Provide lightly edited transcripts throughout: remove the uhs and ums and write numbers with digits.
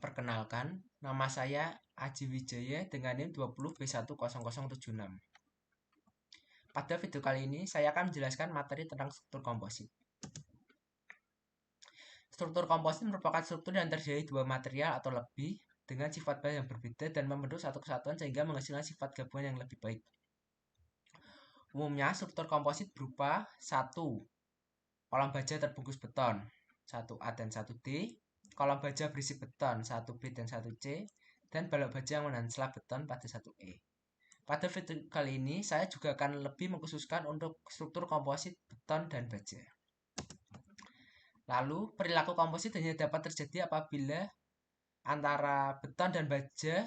Perkenalkan, nama saya Aji Wijaya dengan NIM 20B10076. Pada video kali ini, saya akan menjelaskan materi tentang struktur komposit. Struktur komposit merupakan struktur yang terdiri dua material atau lebih dengan sifat bahan yang berbeda dan membentuk satu kesatuan sehingga menghasilkan sifat gabungan yang lebih baik. Umumnya, struktur komposit berupa 1. Kolom baja terbungkus beton 1A dan 1D, kolom baja berisi beton 1B dan 1C, dan balok baja yang menahan slab beton pada 1E. Pada video kali ini, saya juga akan lebih mengkhususkan untuk struktur komposit beton dan baja. Lalu, perilaku komposit hanya dapat terjadi apabila antara beton dan baja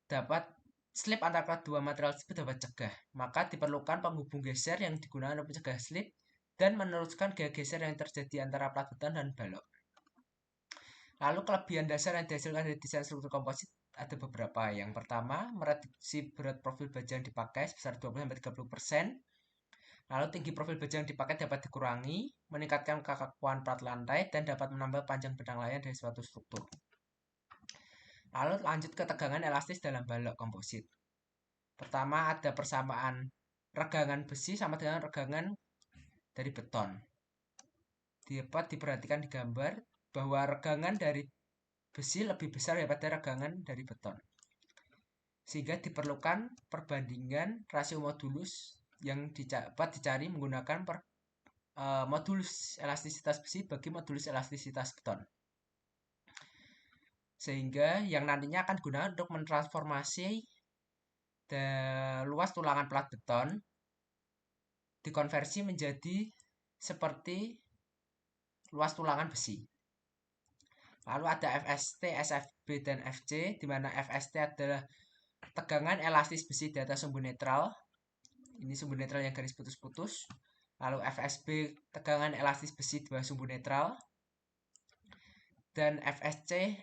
dapat slip antara kedua material tersebut dapat cegah. Maka diperlukan penghubung geser yang digunakan untuk mencegah slip dan meneruskan gaya geser yang terjadi antara plat beton dan balok. Lalu kelebihan dasar yang dihasilkan dari desain struktur komposit ada beberapa. Yang pertama, mereduksi berat profil baja yang dipakai sebesar 20-30%. Lalu tinggi profil baja yang dipakai dapat dikurangi, meningkatkan kekakuan plat lantai, dan dapat menambah panjang benang layar dari suatu struktur. Lalu lanjut ke tegangan elastis dalam balok komposit. Pertama, ada persamaan regangan besi sama dengan regangan dari beton. Dapat diperhatikan di gambar bahwa regangan dari besi lebih besar daripada regangan dari beton. Sehingga diperlukan perbandingan rasio modulus yang dapat dicari menggunakan modulus elastisitas besi bagi modulus elastisitas beton. Sehingga yang nantinya akan digunakan untuk mentransformasi luas tulangan plat beton dikonversi menjadi seperti luas tulangan besi. Lalu ada FST, SFB, dan FC, di mana FST adalah tegangan elastis besi di atas sumbu netral. Ini sumbu netral yang garis putus-putus. Lalu FSB, tegangan elastis besi di bawah sumbu netral. Dan FFC,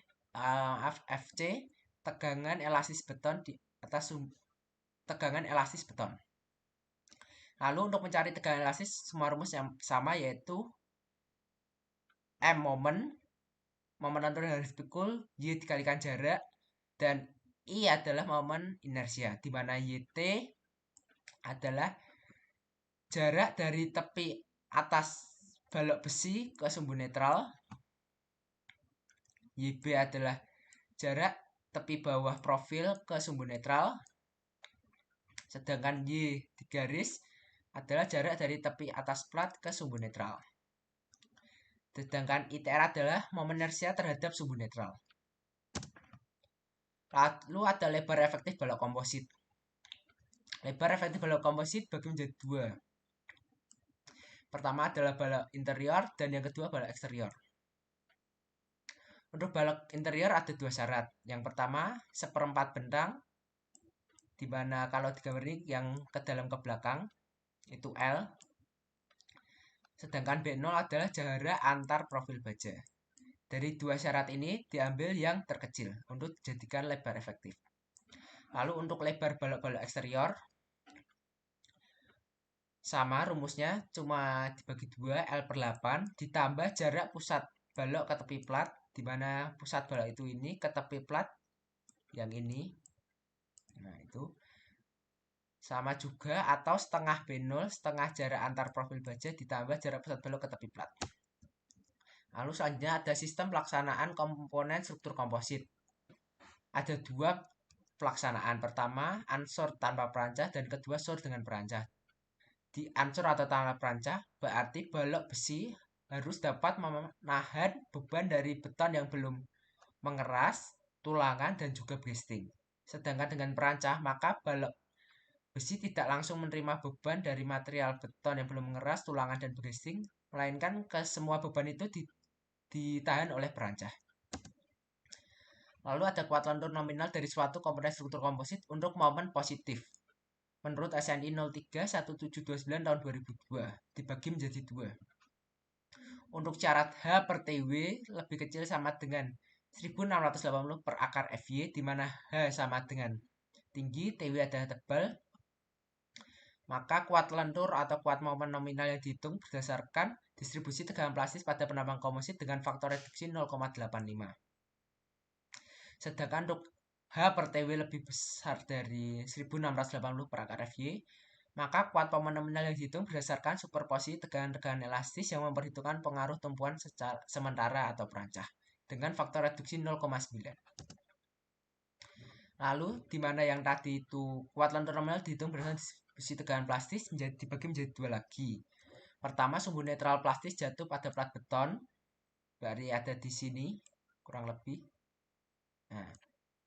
tegangan elastis beton di atas tegangan elastis beton. Lalu untuk mencari tegangan elastis, semua rumus yang sama, yaitu M momen tentu yang harus dipikul, Y dikalikan jarak, dan I adalah momen inersia, di mana YT adalah jarak dari tepi atas balok besi ke sumbu netral, YB adalah jarak tepi bawah profil ke sumbu netral, sedangkan Y di garis adalah jarak dari tepi atas plat ke sumbu netral. Sedangkan ITR adalah momen inersia terhadap sumbu netral. Lalu ada lebar efektif balok komposit. Lebar efektif balok komposit bagi menjadi dua. Pertama adalah balok interior dan yang kedua balok eksterior. Untuk balok interior ada dua syarat. Yang pertama, 1/4 bentang, di mana kalau digambar ini yang ke dalam ke belakang itu L. Sedangkan B0 adalah jarak antar profil baja. Dari dua syarat ini diambil yang terkecil untuk dijadikan lebar efektif. Lalu untuk lebar balok-balok eksterior sama rumusnya, cuma dibagi dua, L/8 ditambah jarak pusat balok ke tepi plat, di mana pusat balok itu ini ke tepi plat yang ini. Nah, itu sama juga, atau setengah B0, setengah jarak antar profil baja ditambah jarak pusat balok ke tepi plat. Lalu selanjutnya ada sistem pelaksanaan komponen struktur komposit. Ada dua pelaksanaan. Pertama, ansur tanpa perancah, dan kedua sur dengan perancah. Di ansur atau tanpa perancah berarti balok besi harus dapat menahan beban dari beton yang belum mengeras, tulangan, dan juga bresting. Sedangkan dengan perancah, maka balok besi tidak langsung menerima beban dari material beton yang belum mengeras, tulangan, dan bresting, melainkan ke semua beban itu ditahan oleh perancah. Lalu ada kuat lentur nominal dari suatu komponen struktur komposit untuk momen positif. Menurut SNI 03-1729 tahun 2002, dibagi menjadi dua. Untuk syarat H per TW lebih kecil sama dengan 1680 per akar FY, di mana H sama dengan tinggi, TW adalah tebal, maka kuat lentur atau kuat momen nominal yang dihitung berdasarkan distribusi tegangan plastis pada penambang komposit dengan faktor reduksi 0,85. Sedangkan untuk H per TW lebih besar dari 1680 per akar FY, maka kuat momen nominal yang dihitung berdasarkan superposisi tegangan-tegangan elastis yang memperhitungkan pengaruh tumpuan secara sementara atau perancah dengan faktor reduksi 0,9. Lalu di mana yang tadi itu kuat lentur nominal dihitung berdasarkan distribusi tegangan plastis dibagi menjadi dua lagi. Pertama, sumbu netral plastis jatuh pada plat beton. Berarti ada di sini kurang lebih. Nah,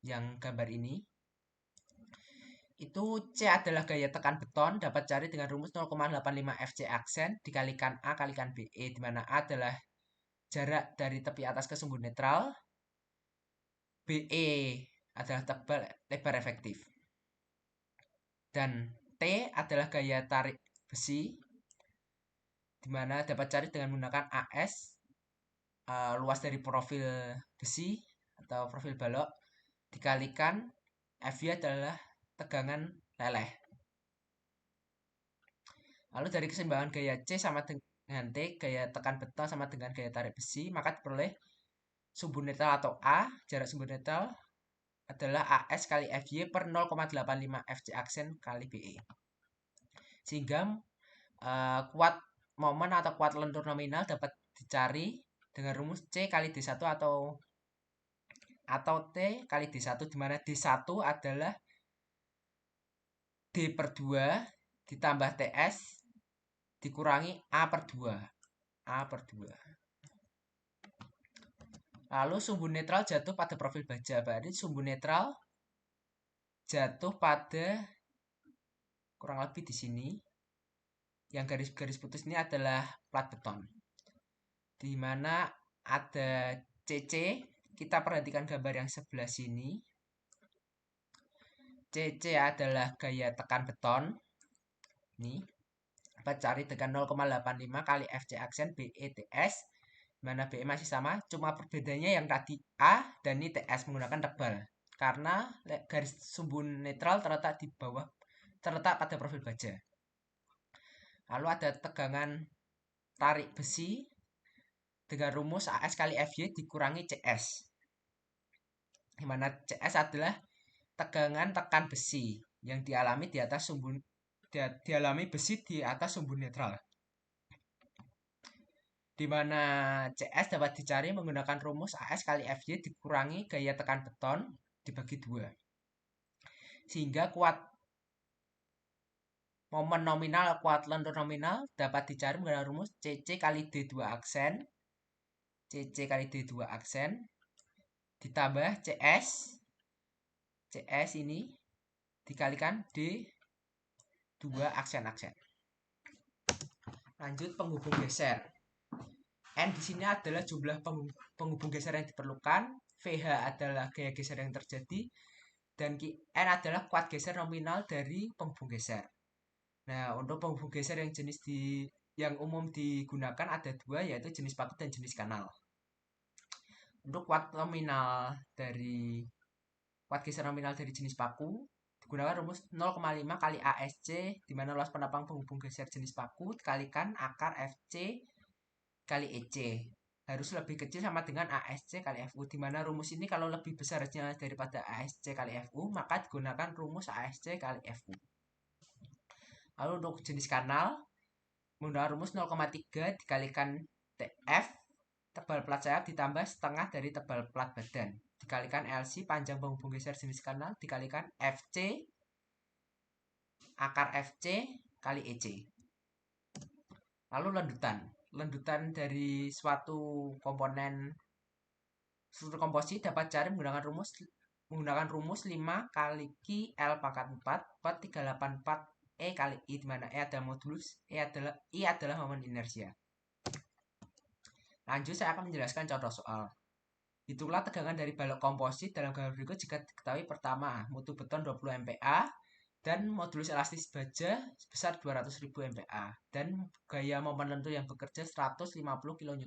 yang gambar ini itu C adalah gaya tekan beton dapat cari dengan rumus 0,85 FC aksen dikalikan A kalikan BE, di mana A adalah jarak dari tepi atas ke sumbu netral, BE adalah tebal lebar efektif, dan T adalah gaya tarik besi, di mana dapat cari dengan menggunakan AS, luas dari profil besi atau profil balok, dikalikan FY adalah tegangan leleh. Lalu dari keseimbangan gaya C sama dengan T, gaya tekan beton sama dengan gaya tarik besi, maka diperoleh sumbu netral atau A, jarak sumbu netral adalah AS kali FY per 0,85 FC aksen kali BE. Sehingga kuat momen atau kuat lentur nominal dapat dicari dengan rumus C kali D1 atau T kali D1, di mana D1 adalah D per 2 ditambah TS dikurangi A per 2. A per 2. Lalu sumbu netral jatuh pada profil baja. Berarti sumbu netral jatuh pada kurang lebih di sini. Yang garis-garis putus ini adalah plat beton. Di mana ada CC. Kita perhatikan gambar yang sebelah sini. CC adalah gaya tekan beton. Ini. Kita cari dengan 0,85 kali FC aksen BETS. Mana BE masih sama, cuma perbedaannya yang tadi A dan ini TS menggunakan tebal. Karena garis sumbu netral terletak di bawah, terletak pada profil baja. Lalu ada tegangan tarik besi dengan rumus AS kali FY dikurangi CS. Di mana CS adalah tegangan tekan besi yang dialami di atas sumbu besi di atas sumbu netral. Di mana CS dapat dicari menggunakan rumus AS kali FY dikurangi gaya tekan beton dibagi 2. Sehingga kuat momen nominal, kuat lentur nominal dapat dicari menggunakan rumus CC kali D2 aksen. CC kali D2 aksen ditambah CS. CS ini dikalikan D2 aksen-aksen. Lanjut penghubung geser. N di sini adalah jumlah penghubung geser yang diperlukan, VH adalah gaya geser yang terjadi, dan N adalah kuat geser nominal dari penghubung geser. Nah, untuk penghubung geser yang umum digunakan ada dua, yaitu jenis paku dan jenis kanal. Untuk kuat geser nominal dari jenis paku digunakan rumus 0,5 kali ASC, di mana luas penopang penghubung geser jenis paku dikalikan akar FC kali EC harus lebih kecil sama dengan ASC kali FU, di mana rumus ini kalau lebih besar daripada ASC kali FU maka digunakan rumus ASC kali FU. Lalu untuk jenis kanal menggunakan rumus 0,3 dikalikan TF tebal plat sayap ditambah setengah dari tebal plat badan dikalikan LC panjang penghubung geser jenis kanal dikalikan FC akar FC kali EC. Lalu lendutan dari suatu komponen struktur komposit dapat cari menggunakan rumus 5 kali Q L pangkat 4 per 384 E kali I, di mana E adalah modulus, I adalah momen inersia. Lanjut saya akan menjelaskan contoh soal. Hitunglah tegangan dari balok komposit dalam gambar berikut jika diketahui pertama mutu beton 20 MPa dan modulus elastis baja sebesar 200.000 MPa dan gaya momen lentur yang bekerja 150 kN.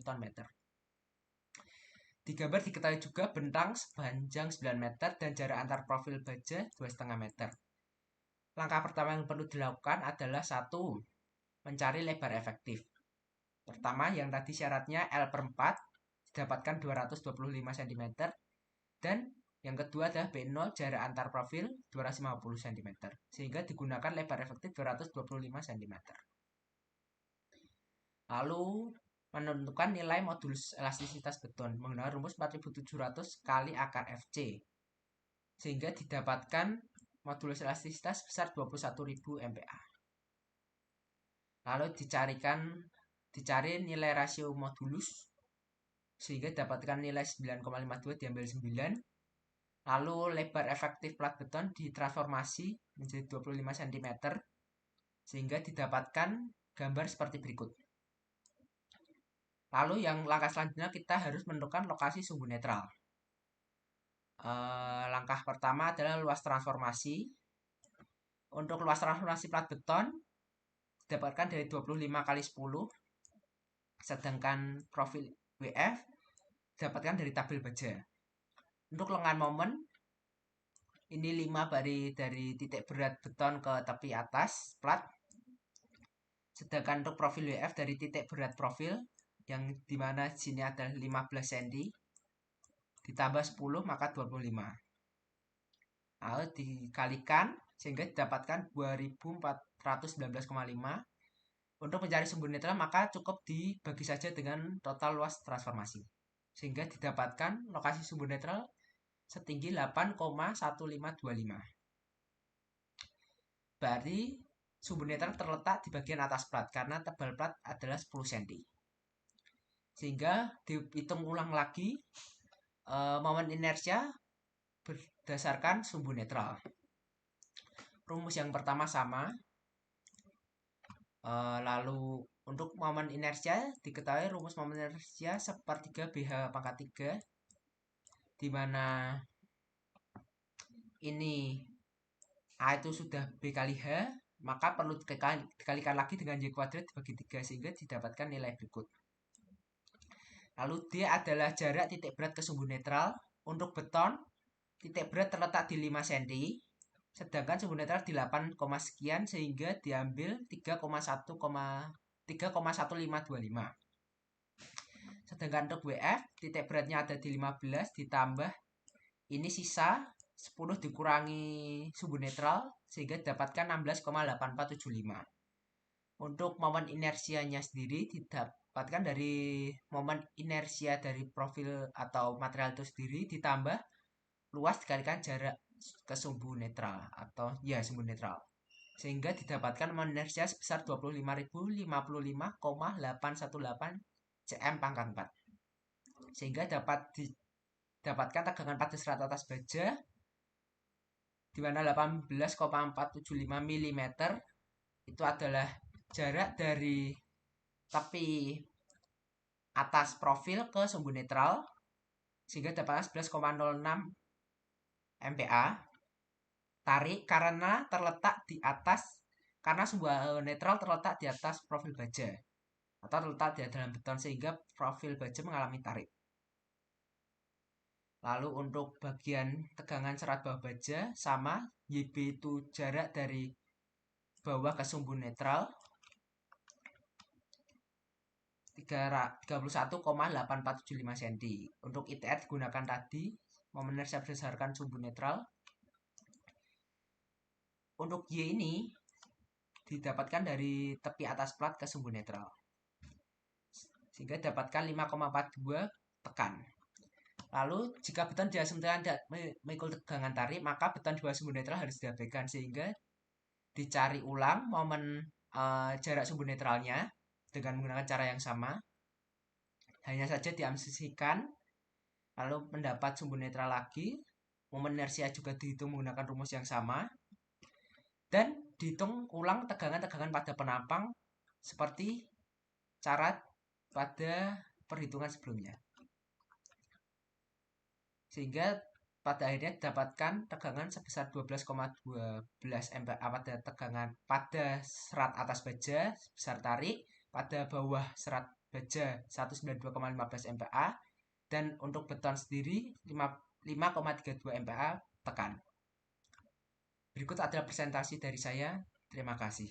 Di gambar diketahui juga bentang sepanjang 9 meter dan jarak antar profil baja 2,5 meter. Langkah pertama yang perlu dilakukan adalah 1. Mencari lebar efektif. Pertama, yang tadi syaratnya L per 4 didapatkan 225 cm dan Yang kedua adalah B0 jarak antar profil 250 cm sehingga digunakan lebar efektif 225 cm. Lalu menentukan nilai modulus elastisitas beton menggunakan rumus 4700 kali akar FC sehingga didapatkan modulus elastisitas sebesar 21.000 MPa. Lalu dicari nilai rasio modulus sehingga dapatkan nilai 9,52 diambil 9. Lalu lebar efektif plat beton ditransformasi menjadi 25 cm sehingga didapatkan gambar seperti berikut. Lalu yang langkah selanjutnya kita harus menentukan lokasi sumbu netral. Langkah pertama adalah luas transformasi. Untuk luas transformasi plat beton didapatkan dari 25 kali 10, sedangkan profil WF didapatkan dari tabel baja. Untuk lengan momen ini 5 dari titik berat beton ke tepi atas plat. Sedangkan untuk profil WF dari titik berat profil yang dimana sini adalah 15 cm ditambah 10 maka 25. Lalu dikalikan sehingga didapatkan 2419,5. Untuk mencari sumbu netral maka cukup dibagi saja dengan total luas transformasi sehingga didapatkan lokasi sumbu netral setinggi 8,1525. Berarti sumbu netral terletak di bagian atas plat karena tebal plat adalah 10 cm. Sehingga dihitung ulang lagi momen inersia berdasarkan sumbu netral. Rumus yang pertama sama. Lalu untuk momen inersia diketahui rumus momen inersia sepertiga BH pangkat 3 di mana ini A itu sudah B kali H, maka perlu dikalikan lagi dengan Y kuadrat dibagi 3 sehingga didapatkan nilai berikut. Lalu D adalah jarak titik berat ke sumbu netral. Untuk beton, titik berat terletak di 5 cm, sedangkan sumbu netral di 8, sekian sehingga diambil 3,1525. Sedangkan untuk WF, titik beratnya ada di 15 ditambah ini sisa 10 dikurangi sumbu netral sehingga didapatkan 16,8475. Untuk momen inersianya sendiri didapatkan dari momen inersia dari profil atau material itu sendiri ditambah luas dikalikan jarak ke sumbu netral atau ya sumbu netral sehingga didapatkan momen inersia sebesar 25.055,818 cm pangkat 4 sehingga dapat didapatkan tegangan pada serat atas baja di mana 18,475 mm itu adalah jarak dari tepi atas profil ke sumbu netral sehingga dapatkan 11,06 MPa. Tarik karena terletak di atas karena sumbu netral terletak di atas profil baja atau terletak di dalam beton sehingga profil baja mengalami tarik. Lalu untuk bagian tegangan serat bawah baja sama, YB itu jarak dari bawah ke sumbu netral 31,8475 cm. Untuk ITR digunakan tadi, momen inersia berdasarkan sumbu netral. Untuk Y ini didapatkan dari tepi atas plat ke sumbu netral sehingga dapatkan 5,42 tekan. Lalu jika beton di atas tidak mengikuti tegangan tarik maka beton di bawah sumbu netral harus diabaikan sehingga dicari ulang momen jarak sumbu netralnya dengan menggunakan cara yang sama. Hanya saja diasumsikan lalu mendapat sumbu netral lagi. Momen inersia juga dihitung menggunakan rumus yang sama dan dihitung ulang tegangan-tegangan pada penampang seperti cara pada perhitungan sebelumnya sehingga pada akhirnya didapatkan tegangan sebesar 12,12 MPa pada tegangan pada serat atas baja sebesar tarik, pada bawah serat baja 192,15 MPa dan untuk beton sendiri 5,32 MPa tekan. Berikut adalah presentasi dari saya. Terima kasih.